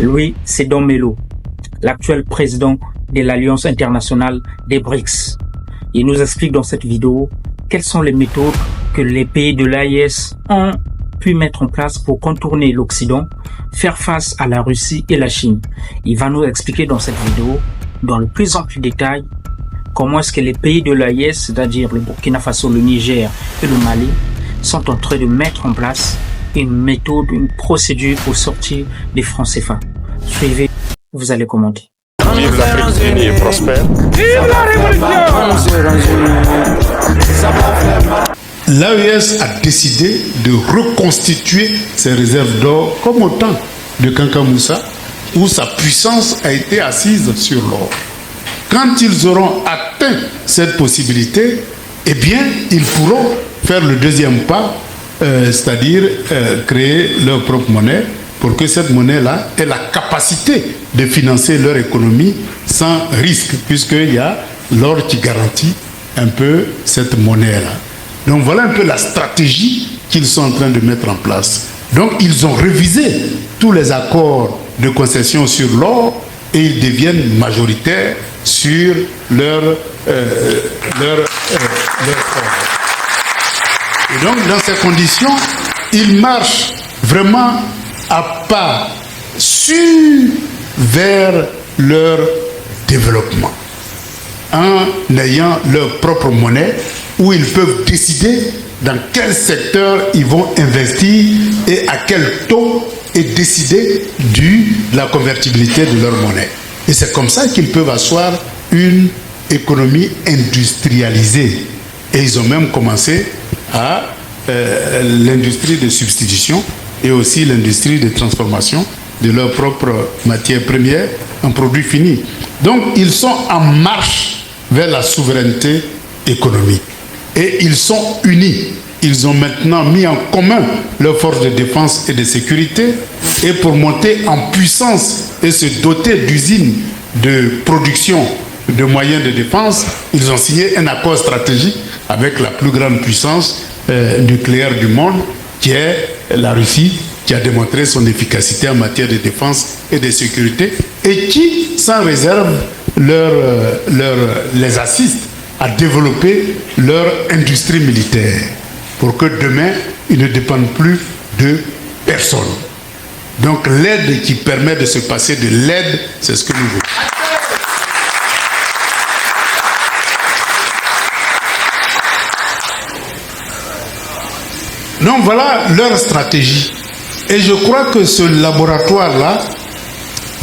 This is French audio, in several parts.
Lui, c'est Don Melo, l'actuel président de l'Alliance internationale des BRICS. Il nous explique dans cette vidéo quelles sont les méthodes que les pays de l'AES ont pu mettre en place pour contourner l'Occident, faire face à la Russie et la Chine. Il va nous expliquer dans cette vidéo, dans le plus ample détail, comment est-ce que les pays de l'AES, c'est-à-dire le Burkina Faso, le Niger et le Mali, sont en train de mettre en place une méthode, une procédure pour sortir des francs CFA. Suivez, vous allez commenter. Vive l'Afrique unie et prospère. Vive la révolution! L'AES a décidé de reconstituer ses réserves d'or comme au temps de Kanka Moussa, où sa puissance a été assise sur l'or. Quand ils auront atteint cette possibilité, eh bien, ils pourront faire le deuxième pas, c'est-à-dire créer leur propre monnaie, pour que cette monnaie-là ait la capacité de financer leur économie sans risque, puisqu'il y a l'or qui garantit un peu cette monnaie-là. Donc voilà un peu la stratégie qu'ils sont en train de mettre en place. Donc ils ont révisé tous les accords de concession sur l'or et ils deviennent majoritaires sur leur or. Et donc dans ces conditions, ils marchent vraiment à pas sûrs vers leur développement, en ayant leur propre monnaie où ils peuvent décider dans quel secteur ils vont investir et à quel taux et décider de la convertibilité de leur monnaie. Et c'est comme ça qu'ils peuvent asseoir une économie industrialisée. Et ils ont même commencé à l'industrie de substitution et aussi l'industrie de transformation de leurs propres matières premières en produits finis. Donc ils sont en marche vers la souveraineté économique. Et ils sont unis. Ils ont maintenant mis en commun leurs forces de défense et de sécurité. Et pour monter en puissance et se doter d'usines de production de moyens de défense, ils ont signé un accord stratégique avec la plus grande puissance nucléaire du monde, qui est la Russie, qui a démontré son efficacité en matière de défense et de sécurité, et qui, sans réserve, les assiste à développer leur industrie militaire pour que demain, ils ne dépendent plus de personne. Donc l'aide qui permet de se passer de l'aide, c'est ce que nous voulons. Donc voilà leur stratégie. Et je crois que ce laboratoire-là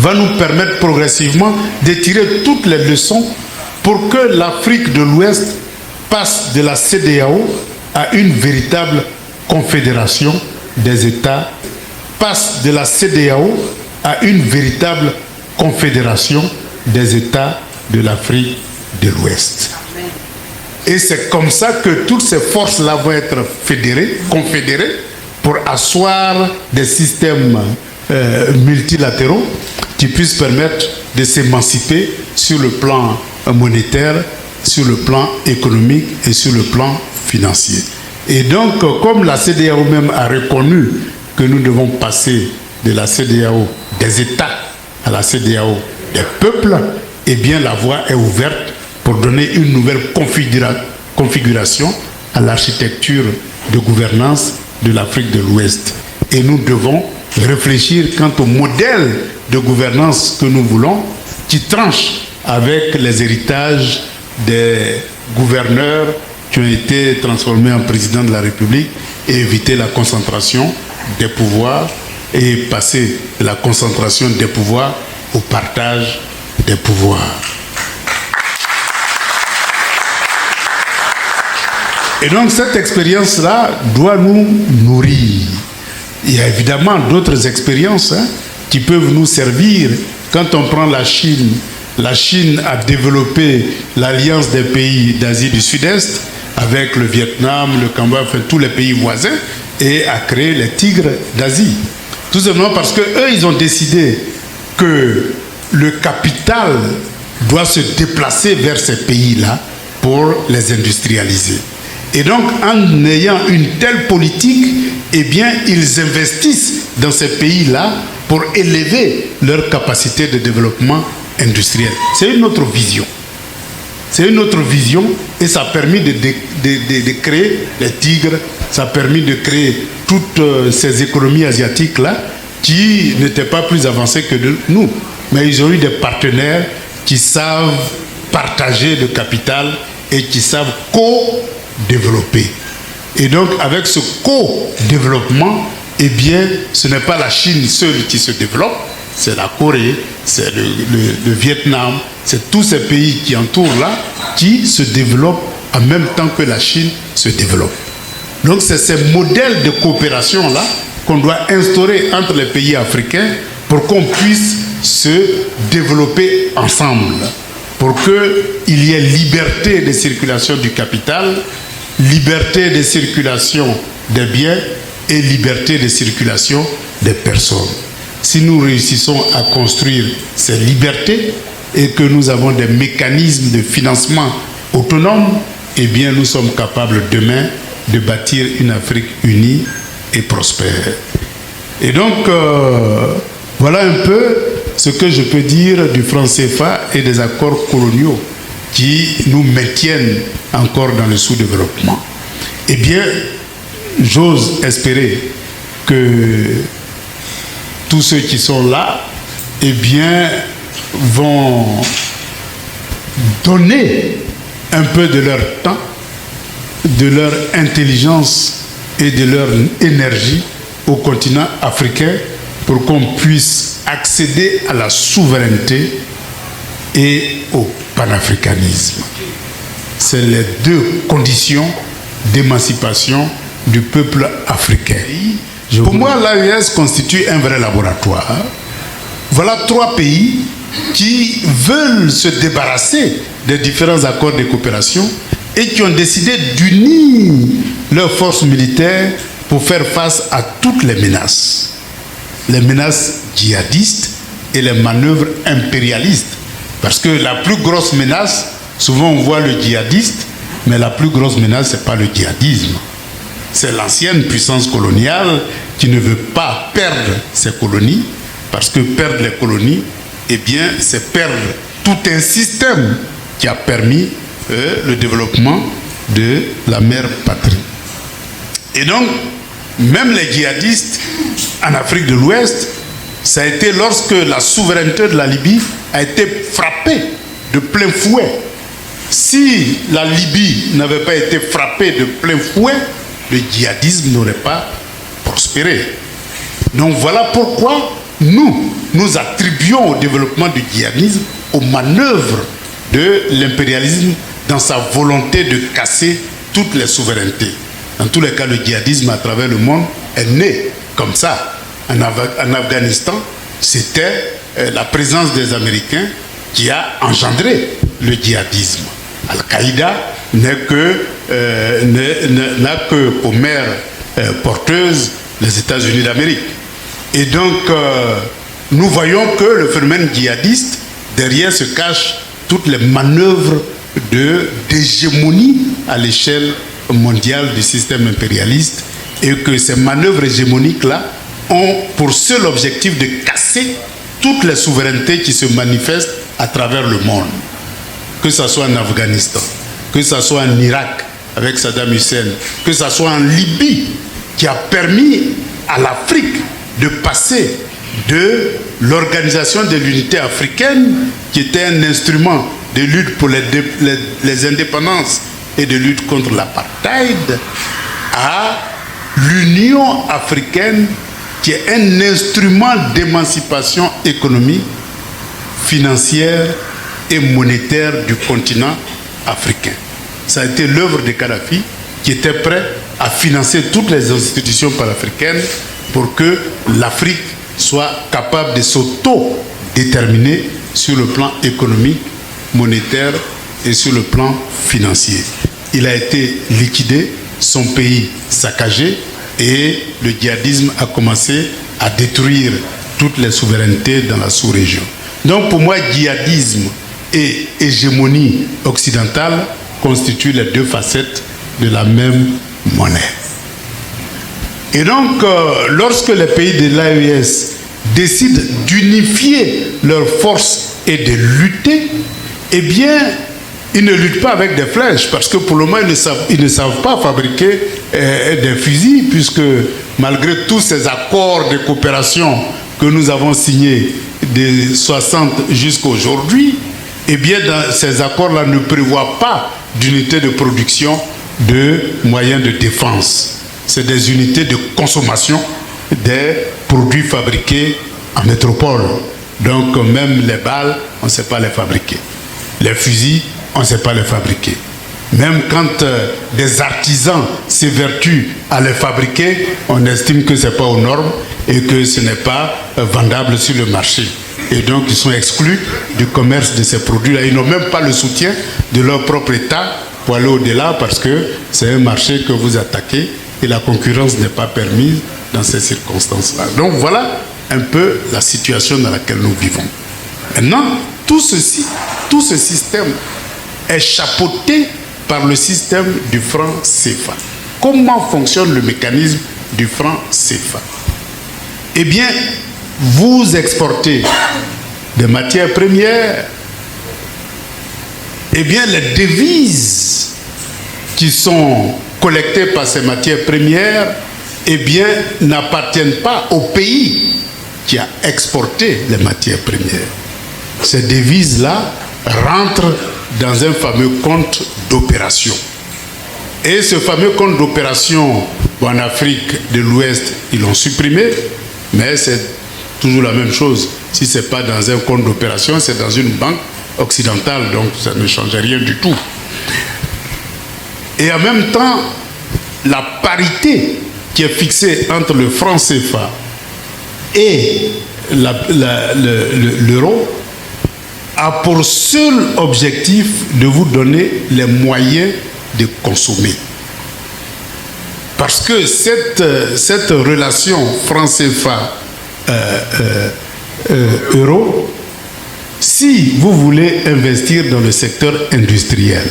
va nous permettre progressivement de tirer toutes les leçons pour que l'Afrique de l'Ouest passe de la CEDEAO à une véritable confédération des États, passe de la CEDEAO à une véritable confédération des États de l'Afrique de l'Ouest. Et c'est comme ça que toutes ces forces-là vont être confédérées pour asseoir des systèmes multilatéraux qui puissent permettre de s'émanciper sur le plan monétaire, sur le plan économique et sur le plan financier. Et donc, comme la CEDEAO même a reconnu que nous devons passer de la CEDEAO des États à la CEDEAO des peuples, eh bien la voie est ouverte pour donner une nouvelle configuration à l'architecture de gouvernance de l'Afrique de l'Ouest. Et nous devons réfléchir quant au modèle de gouvernance que nous voulons, qui tranche avec les héritages des gouverneurs qui ont été transformés en président de la République et éviter la concentration des pouvoirs et passer de la concentration des pouvoirs au partage des pouvoirs. Et donc cette expérience-là doit nous nourrir. Il y a évidemment d'autres expériences qui peuvent nous servir. Quand on prend la Chine a développé l'alliance des pays d'Asie du Sud-Est avec le Vietnam, le Cambodge, enfin, tous les pays voisins, et a créé les tigres d'Asie. Tout simplement parce qu'eux, ils ont décidé que le capital doit se déplacer vers ces pays-là pour les industrialiser. Et donc, en ayant une telle politique, eh bien, ils investissent dans ces pays-là pour élever leur capacité de développement industriel. C'est une autre vision. C'est une autre vision et ça a permis de créer les tigres, ça a permis de créer toutes ces économies asiatiques-là qui n'étaient pas plus avancées que nous. Mais ils ont eu des partenaires qui savent partager le capital et qui savent co-développer. Et donc, avec ce co-développement, eh bien, ce n'est pas la Chine seule qui se développe, c'est la Corée, c'est le Vietnam, c'est tous ces pays qui entourent là, qui se développent en même temps que la Chine se développe. Donc, c'est ces modèles de coopération-là qu'on doit instaurer entre les pays africains pour qu'on puisse se développer ensemble, pour qu'il y ait liberté de circulation du capital, liberté de circulation des biens et liberté de circulation des personnes. Si nous réussissons à construire ces libertés et que nous avons des mécanismes de financement autonomes, eh bien nous sommes capables demain de bâtir une Afrique unie et prospère. Et donc, voilà un peu ce que je peux dire du franc CFA et des accords coloniaux qui nous maintiennent encore dans le sous-développement. Eh bien, j'ose espérer que tous ceux qui sont là, eh bien, vont donner un peu de leur temps, de leur intelligence et de leur énergie au continent africain pour qu'on puisse accéder à la souveraineté et au panafricanisme. C'est les deux conditions d'émancipation du peuple africain. Pour moi, l'AES constitue un vrai laboratoire. Voilà 3 pays qui veulent se débarrasser des différents accords de coopération et qui ont décidé d'unir leurs forces militaires pour faire face à toutes les menaces djihadistes et les manœuvres impérialistes. Parce que la plus grosse menace, souvent on voit le djihadiste, mais la plus grosse menace, ce n'est pas le djihadisme. C'est l'ancienne puissance coloniale qui ne veut pas perdre ses colonies, parce que perdre les colonies, eh bien, c'est perdre tout un système qui a permis le développement de la mère patrie. Et donc, même les djihadistes en Afrique de l'Ouest, ça a été lorsque la souveraineté de la Libye a été frappée de plein fouet. Si la Libye n'avait pas été frappée de plein fouet, le djihadisme n'aurait pas prospéré. Donc voilà pourquoi nous attribuons au développement du djihadisme aux manœuvres de l'impérialisme dans sa volonté de casser toutes les souverainetés. Dans tous les cas, le djihadisme à travers le monde est né comme ça. En Afghanistan, c'était la présence des Américains qui a engendré le djihadisme. Al-Qaïda n'a que pour mère porteuse les États-Unis d'Amérique. Et donc, nous voyons que le phénomène djihadiste, derrière se cachent toutes les manœuvres d'hégémonie à l'échelle mondiale du système impérialiste et que ces manœuvres hégémoniques-là ont pour seul objectif de casser toutes les souverainetés qui se manifestent à travers le monde. Que ce soit en Afghanistan, que ce soit en Irak avec Saddam Hussein, que ce soit en Libye, qui a permis à l'Afrique de passer de l'organisation de l'unité africaine, qui était un instrument de lutte pour les indépendances et de lutte contre l'apartheid, à l'Union africaine, qui est un instrument d'émancipation économique, financière et monétaire du continent africain. Ça a été l'œuvre de Kadhafi, qui était prêt à financer toutes les institutions panafricaines pour que l'Afrique soit capable de s'auto-déterminer sur le plan économique, monétaire et sur le plan financier. Il a été liquidé, son pays saccagé et le djihadisme a commencé à détruire toutes les souverainetés dans la sous-région. Donc pour moi, djihadisme et hégémonie occidentale constituent les deux facettes de la même monnaie. Et donc, lorsque les pays de l'AES décident d'unifier leurs forces et de lutter, eh bien, ils ne luttent pas avec des flèches, parce que pour le moment, ils ne savent pas fabriquer des fusils, puisque malgré tous ces accords de coopération que nous avons signés de 60 jusqu'à aujourd'hui, eh bien, ces accords-là ne prévoient pas d'unités de production de moyens de défense. C'est des unités de consommation des produits fabriqués en métropole. Donc, même les balles, on ne sait pas les fabriquer. Les fusils, on ne sait pas les fabriquer. Même quand des artisans s'évertuent à les fabriquer, on estime que ce n'est pas aux normes et que ce n'est pas vendable sur le marché. Et donc, ils sont exclus du commerce de ces produits-là. Ils n'ont même pas le soutien de leur propre État pour aller au-delà, parce que c'est un marché que vous attaquez et la concurrence n'est pas permise dans ces circonstances-là. Donc, voilà un peu la situation dans laquelle nous vivons. Maintenant, tout ce système est chapeauté par le système du franc CFA. Comment fonctionne le mécanisme du franc CFA? Eh bien, vous exportez des matières premières, eh bien, les devises qui sont collectées par ces matières premières, eh bien, n'appartiennent pas au pays qui a exporté les matières premières. Ces devises-là rentrent dans un fameux compte d'opération. Et ce fameux compte d'opération, en Afrique de l'Ouest, ils l'ont supprimé, mais c'est toujours la même chose. Si ce n'est pas dans un compte d'opération, c'est dans une banque occidentale, donc ça ne change rien du tout. Et en même temps, la parité qui est fixée entre le franc CFA et l'euro a pour seul objectif de vous donner les moyens de consommer. Parce que cette relation franc CFA euro, si vous voulez investir dans le secteur industriel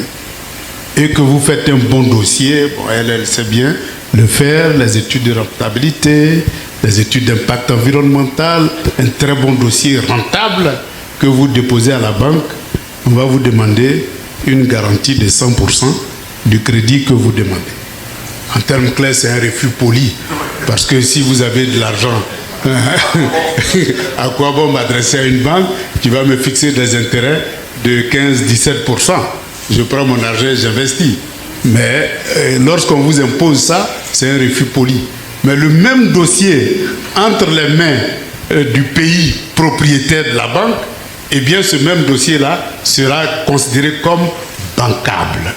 et que vous faites un bon dossier, bon, elle sait bien le faire, les études de rentabilité, les études d'impact environnemental, un très bon dossier rentable que vous déposez à la banque, on va vous demander une garantie de 100% du crédit que vous demandez. En termes clairs, c'est un refus poli, parce que si vous avez de l'argent, à quoi bon m'adresser à une banque qui va me fixer des intérêts de 15-17%? Je prends mon argent et j'investis. Mais lorsqu'on vous impose ça, c'est un refus poli. Mais le même dossier entre les mains du pays propriétaire de la banque, eh bien ce même dossier-là sera considéré comme bancable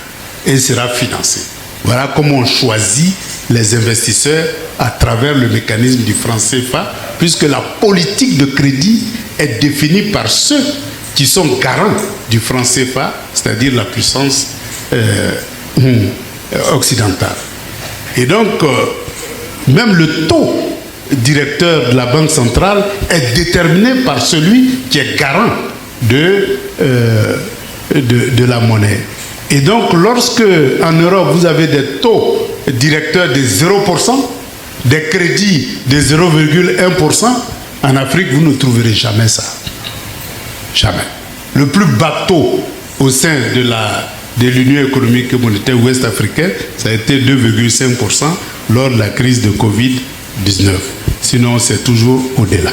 et sera financé. Voilà comment on choisit les investisseurs à travers le mécanisme du franc CFA, puisque la politique de crédit est définie par ceux qui sont garants du franc CFA, c'est-à-dire la puissance occidentale. Et donc, même le taux directeur de la Banque centrale est déterminé par celui qui est garant de la monnaie. Et donc, lorsque en Europe, vous avez des taux directeurs de 0%, des crédits de 0,1%, en Afrique, vous ne trouverez jamais ça. Jamais. Le plus bas taux au sein de l'Union économique et monétaire ouest-africaine, ça a été 2,5% lors de la crise de Covid-19. Sinon, c'est toujours au-delà.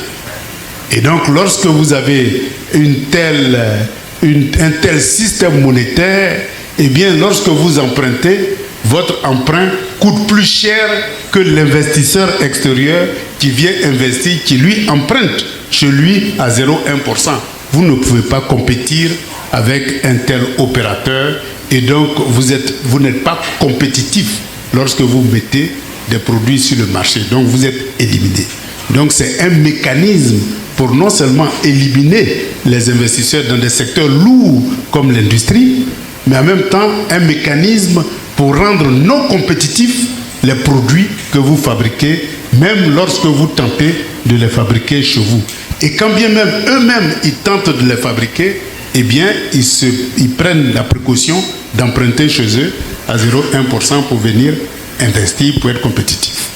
Et donc, lorsque vous avez un tel système monétaire, eh bien, lorsque vous empruntez, votre emprunt coûte plus cher que l'investisseur extérieur qui vient investir, qui lui emprunte chez lui à 0,1%. Vous ne pouvez pas compétir avec un tel opérateur et donc vous n'êtes pas compétitif lorsque vous mettez des produits sur le marché. Donc vous êtes éliminé. Donc c'est un mécanisme pour non seulement éliminer les investisseurs dans des secteurs lourds comme l'industrie, mais en même temps un mécanisme pour rendre non compétitifs les produits que vous fabriquez, même lorsque vous tentez de les fabriquer chez vous. Et quand bien même eux-mêmes ils tentent de les fabriquer, eh bien ils prennent la précaution d'emprunter chez eux à 0,1% pour venir investir, pour être compétitif.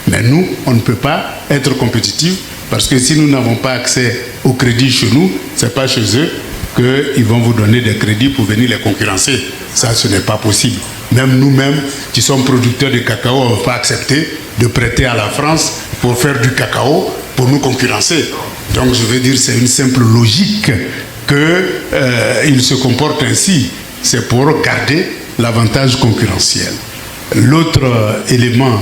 Mais nous, on ne peut pas être compétitif parce que si nous n'avons pas accès au crédit chez nous, ce n'est pas chez eux qu'ils vont vous donner des crédits pour venir les concurrencer. Ça, ce n'est pas possible. Même nous-mêmes, qui sommes producteurs de cacao, on ne va pas accepter de prêter à la France pour faire du cacao, pour nous concurrencer. Donc, je veux dire, c'est une simple logique qu'ils se comportent ainsi. C'est pour garder l'avantage concurrentiel. L'autre élément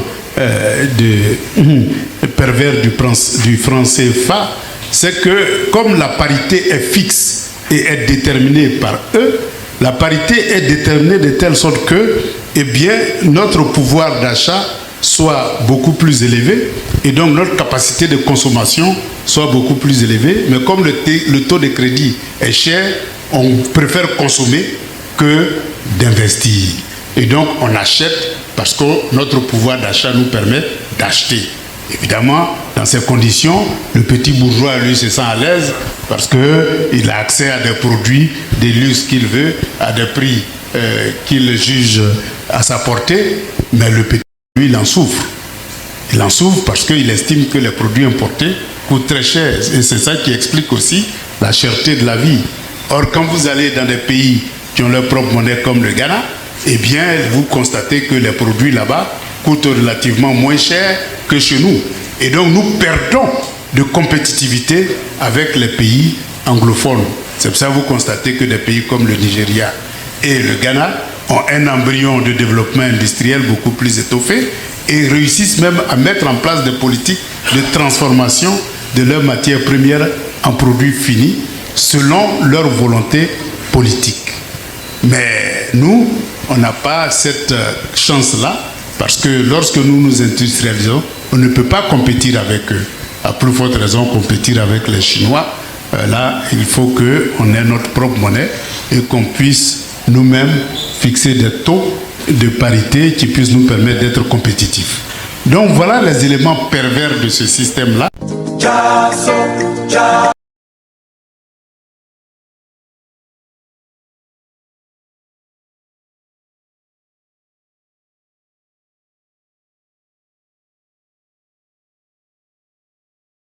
pervers du franc CFA, c'est que comme la parité est fixe et est déterminée par eux, la parité est déterminée de telle sorte que, eh bien, notre pouvoir d'achat soit beaucoup plus élevé et donc notre capacité de consommation soit beaucoup plus élevée. Mais comme le taux de crédit est cher, on préfère consommer que d'investir. Et donc, on achète parce que notre pouvoir d'achat nous permet d'acheter. Évidemment, dans ces conditions, le petit bourgeois, lui, se sent à l'aise parce qu'il a accès à des produits, des luxe qu'il veut, à des prix qu'il juge à sa portée. Mais le petit, lui, il en souffre. Il en souffre parce qu'il estime que les produits importés coûtent très cher. Et c'est ça qui explique aussi la cherté de la vie. Or, quand vous allez dans des pays qui ont leur propre monnaie comme le Ghana, eh bien, vous constatez que les produits là-bas coûtent relativement moins cher que chez nous. Et donc, nous perdons de compétitivité avec les pays anglophones. C'est pour ça que vous constatez que des pays comme le Nigeria et le Ghana ont un embryon de développement industriel beaucoup plus étoffé et réussissent même à mettre en place des politiques de transformation de leurs matières premières en produits finis selon leur volonté politique. Mais nous, on n'a pas cette chance-là parce que lorsque nous nous industrialisons, on ne peut pas compétir avec eux. À plus forte raison, compétir avec les Chinois. Là, il faut qu'on ait notre propre monnaie et qu'on puisse nous-mêmes fixer des taux de parité qui puissent nous permettre d'être compétitifs. Donc voilà les éléments pervers de ce système-là.